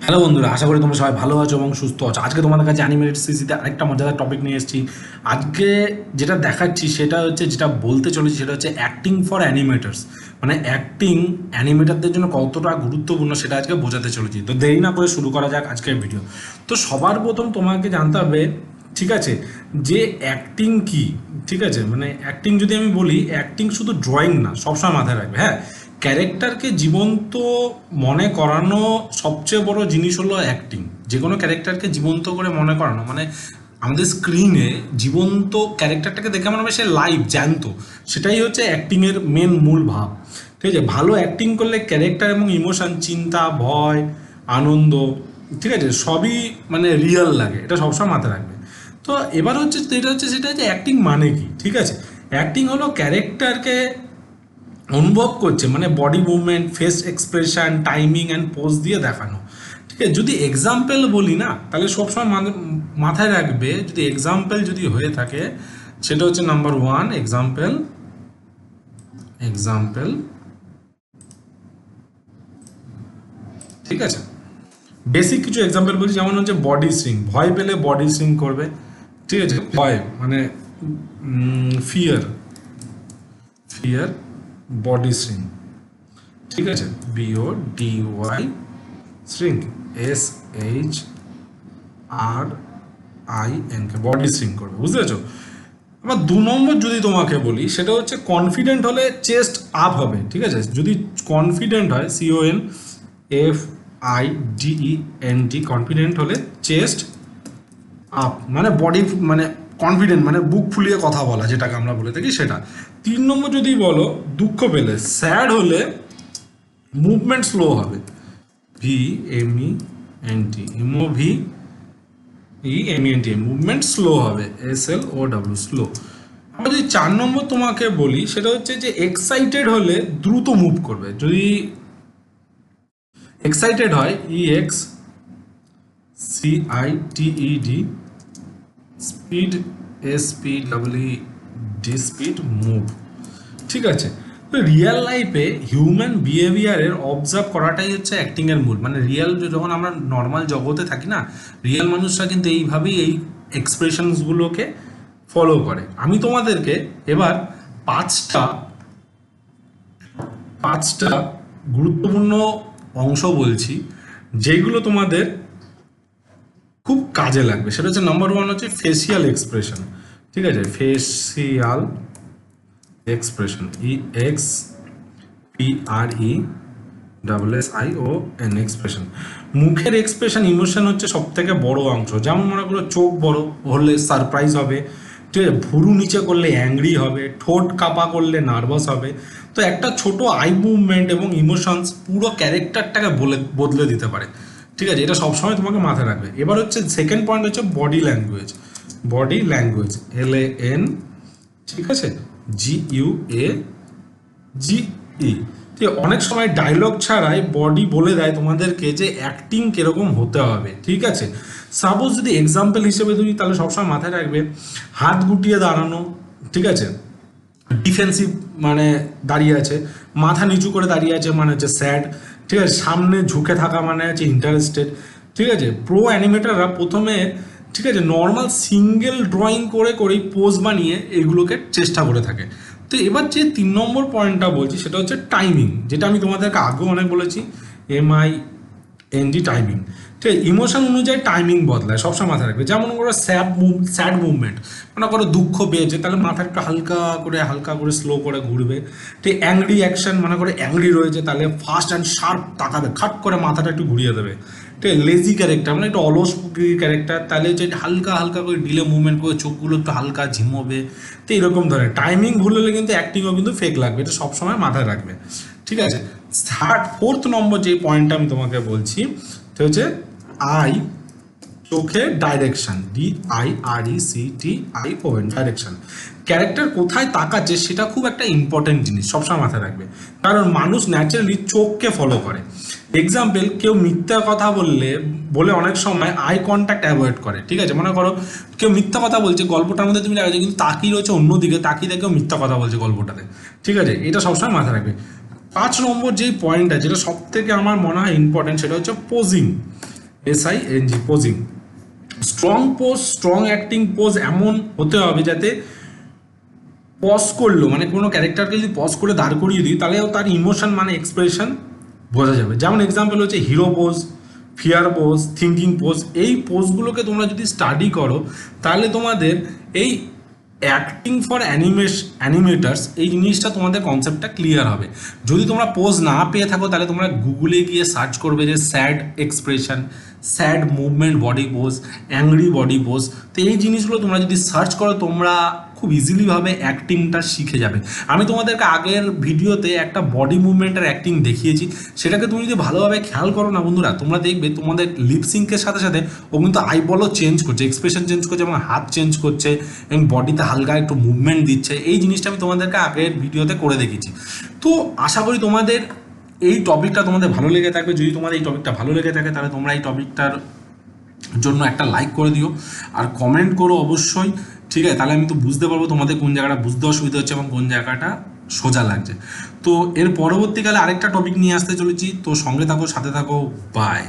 Hello বন্ধুরা, আশা করি তোমরা সবাই ভালো আছো এবং সুস্থ আছো। আজকে তোমাদের কাছে অ্যানিমেটেড সিরিজে আরেকটা মজাদার টপিক নিয়ে এসেছি। আজকে যেটা দেখাচ্ছি সেটা হচ্ছে, যেটা বলতে চলেছি সেটা হচ্ছে অ্যাক্টিং ফর অ্যানিমেটার্স। মানে অ্যাক্টিং অ্যানিমেটারদের জন্য কতটা গুরুত্বপূর্ণ সেটা আজকে বোঝাতে চলেছি। তো দেরি না করে শুরু করা যাক আজকের ভিডিও। তো সবার প্রথম তোমাকে জানতে হবে, ঠিক আছে, যে অ্যাক্টিং কি। ঠিক আছে, মানে অ্যাক্টিং যদি আমি বলি, অ্যাক্টিং শুধু ড্রয়িং না, সবসময় মাথায় রাখবে। হ্যাঁ, ক্যারেক্টারকে জীবন্ত মনে করানো সবচেয়ে বড় জিনিস হলো অ্যাক্টিং। যে কোনো ক্যারেক্টারকে জীবন্ত করে মনে করানো, মানে আমাদের স্ক্রিনে জীবন্ত ক্যারেক্টারটাকে দেখে মনে হবে সে লাইভ জ্যান্ত। সেটাই হচ্ছে অ্যাক্টিংয়ের মেন মূল ভাব। ঠিক আছে, ভালো অ্যাক্টিং করলে ক্যারেক্টার এবং ইমোশন, চিন্তা, ভয়, আনন্দ, ঠিক আছে, সবই মানে রিয়েল লাগে। এটা সবসময় মাথায় রাখবে। তো এবার হচ্ছে সেটা হচ্ছে অ্যাক্টিং মানে কি। ঠিক আছে, অ্যাক্টিং হলো ক্যারেক্টারকে অনুভব করছে, মানে body movement, face expression, timing and pose দিয়ে দেখানো। ঠিক আছে, যদি এক্সাম্পল বলি না, তাহলে সবসময় মাথায় রাখবে, যদি এক্সাম্পল যদি হয়ে থাকে সেটা হচ্ছে নাম্বার ওয়ান এক্সাম্পল। এক্সাম্পল, ঠিক আছে, বেসিক কিছু এক্সাম্পল বলছি, যেমন হচ্ছে বডি সুইং, ভয় পেলে বডি সুইং করবে। ঠিক আছে, ভয় মানে ফিয়ার, ফিয়ার বডি সুইং। ঠিক আছে, B O D Y string, SHRINK, body string করবে, বুঝতে পেরেছো? আবার 2 নম্বর যদি তোমাকে বলি, সেটা হচ্ছে কনফিডেন্ট হলে চেস্ট আপ হবে। ঠিক আছে, যদি কনফিডেন্ট হয়, CONFIDENT, কনফিডেন্ট হলে চেস্ট আপ, মানে বডি, মানে কনফিডেন্ট মানে বুক ফুলিয়ে কথা বলা, যেটাকে আমরা বলে থাকি সেটা। 3 নম্বর যদি বলো, দুঃখ পেলে, স্যাড হলে মুভমেন্ট স্লো হবে, VMENT, মুভমেন্ট স্লো হবে, SLOW, স্লো। আমরা যদি 4 নম্বর তোমাকে বলি, সেটা হচ্ছে যে এক্সাইটেড হলে দ্রুত মুভ করবে। যদি এক্সাইটেড হয়, EXCITED, speed, SPEED, speed, move. ঠিক আছে, তো রিয়েল লাইফে হিউম্যান বিহেভিয়ারের অবজার্ভ করাটাই হচ্ছে অ্যাক্টিংয়ের মূল। মানে রিয়েল, যখন আমরা নর্মাল জগতে থাকি না, রিয়েল মানুষরা কিন্তু এইভাবেই এই এক্সপ্রেশনসগুলোকে ফলো করে। আমি তোমাদেরকে এবার পাঁচটা পাঁচটা গুরুত্বপূর্ণ অংশ বলছি, যেগুলো তোমাদের খুব কাজে লাগবে। সেটা হচ্ছে নাম্বার ওয়ান হচ্ছে ফেসিয়াল এক্সপ্রেশন। ঠিক আছে, ফেসিয়াল এক্সপ্রেশন, EXPRESSION, এক্সপ্রেশন। মুখের এক্সপ্রেশন ইমোশন হচ্ছে সব থেকে বড় অংশ। যেমন মনে করো, চোখ বড় হলে সারপ্রাইজ হবে, ঠিক আছে, ভুরু নিচে করলে অ্যাংরি হবে, ঠোঁট কাপা করলে নার্ভাস হবে। তো একটা ছোট আই মুভমেন্ট এবং ইমোশনস পুরো ক্যারেক্টারটাকে বদলে দিতে পারে। ঠিক আছে, এটা সবসময় তোমাকে মাথায় রাখবে। এবার হচ্ছে সেকেন্ড পয়েন্ট হচ্ছে body language. Body language, LAN, ঠিক আছে, GUAGE। ঠিক, অনেক সময় ডায়লগ ছাড়াই বডি বলে দেয় তোমাদেরকে যে অ্যাক্টিং কিরকম হতে হবে। ঠিক আছে, সাপোজ যদি এক্সাম্পল হিসেবে ধরি, তাহলে সবসময় মাথায় রাখবে হাত গুটিয়ে দাঁড়ানো, ঠিক আছে, ডিফেন্সিভ মানে দাঁড়িয়ে আছে, মাথা নিচু করে দাঁড়িয়ে আছে মানে হচ্ছে স্যাড, ঠিক আছে, সামনে ঝুঁকে থাকা মানে হচ্ছে ইন্টারেস্টেড। ঠিক আছে, প্রো অ্যানিমেটাররা প্রথমে, ঠিক আছে, নর্মাল সিঙ্গেল ড্রয়িং করে করেই পোজ বানিয়ে এগুলোকে চেষ্টা করে থাকে। তো এবার যে 3 নম্বর পয়েন্টটা বলছি, সেটা হচ্ছে টাইমিং, যেটা আমি তোমাদেরকে আগেও অনেক বলেছি, MIND, টাইমিং। ঠিক আছে, ইমোশন অনুযায়ী টাইমিং বদলায়, সবসময় মাথায় রাখবে। যেমন করো স্যাড মুভমেন্ট, মনে করো দুঃখ পেয়েছে, তাহলে মাথা একটু হালকা করে স্লো করে ঘুরবে। ঠিক, অ্যাংরি অ্যাকশন, মনে করে অ্যাংরি রয়েছে, তাহলে ফাস্ট অ্যান্ড শার্প তাকাবে, খাট করে মাথাটা একটু ঘুরিয়ে দেবে। ঠিক আছে, লেজি ক্যারেক্টার মানে একটু অলস ক্যারেক্টার, তাহলে হচ্ছে হালকা করে ডিলে মুভমেন্ট করে চোখগুলো একটু হালকা ঝিমোবে। তো এরকম ধরনের টাইমিং ভুল হলে কিন্তু অ্যাক্টিংও কিন্তু ফেক লাগবে, এটা সবসময় মাথায় রাখবে। ঠিক আছে, ফোর্থ নম্বর যে পয়েন্টটা আমি তোমাকে বলছি, তো হচ্ছে আই, চোখের ডাইরেকশন, DIRECTION, ডাইরেকশন। ক্যারেক্টার কোথায় তাকাচ্ছে সেটা খুব একটা ইম্পর্টেন্ট জিনিস, সবসময় মাথায় রাখবে। কারণ মানুষ ন্যাচারালি চোখকে ফলো করে। এক্সাম্পল, কেউ মিথ্যা কথা বলে অনেক সময় আই কন্ট্যাক্ট অ্যাভয়েড করে। ঠিক আছে, মনে করো কেউ মিথ্যা কথা বলছে, গল্পটার মধ্যে তুমি দেখাচ্ছ, কিন্তু তাকিয়ে রয়েছে অন্যদিকে, তাকিয়ে দেখেও মিথ্যা কথা বলছে গল্পটাতে। ঠিক আছে, এটা সবসময় মাথায় রাখবে। 5 নম্বর যেই পয়েন্টটা, যেটা সব থেকে আমার মনে হয় ইম্পর্টেন্ট, সেটা হচ্ছে posing. SING, posing. Strong pose, strong acting pose এমন হতে হবে যাতে পজ করলো, মানে কোনো ক্যারেক্টারকে যদি পজ করে দাঁড় করিয়ে দিই তাহলেও তার ইমোশন মানে এক্সপ্রেশন বোঝা যাবে। যেমন এক্সাম্পল হচ্ছে hero pose, fear pose, thinking pose. এই পোজগুলোকে তোমরা যদি স্টাডি করো তাহলে তোমাদের এই অ্যাক্টিং ফর অ্যানিমেটার্স এই জিনিসটা তোমাদের কনসেপ্টটা ক্লিয়ার হবে। যদি তোমরা পোজ না পেয়ে থাকো তাহলে তোমরা গুগলে গিয়ে সার্চ করবে যে sad expression, sad movement body pose, angry body pose. তো এই জিনিসগুলো তোমরা যদি সার্চ করো তোমরা খুব ইজিলিভাবে অ্যাক্টিংটা শিখে যাবে। আমি তোমাদেরকে আগের ভিডিওতে একটা বডি মুভমেন্টের অ্যাক্টিং দেখিয়েছি, সেটাকে তুমি যদি ভালোভাবে খেয়াল করো না বন্ধুরা, তোমরা দেখবে তোমাদের লিপসিঙ্কের সাথে সাথে ও কিন্তু আইবলও চেঞ্জ করছে, এক্সপ্রেশন চেঞ্জ করছে এবং হাত চেঞ্জ করছে এবং বডিতে হালকা একটু মুভমেন্ট দিচ্ছে। এই জিনিসটা আমি তোমাদেরকে আগের ভিডিওতে করে দেখিয়েছি। তো আশা করি তোমাদের এই টপিকটা তোমাদের ভালো লেগে থাকবে। যদি তোমাদের এই টপিকটা ভালো লেগে থাকে তাহলে তোমরা এই টপিকটার জন্য একটা লাইক করে দিও আর কমেন্ট করো অবশ্যই, ঠিক আছে? তাহলে আমি তো বুঝতে পারবো তোমাদের কোন জায়গাটা বুঝতে অসুবিধা হচ্ছে এবং কোন জায়গাটা সোজা লাগছে। তো এর পরবর্তীকালে আরেকটা টপিক নিয়ে আসতে চলেছি, তো সঙ্গে থাকো, সাথে থাকো, বাই।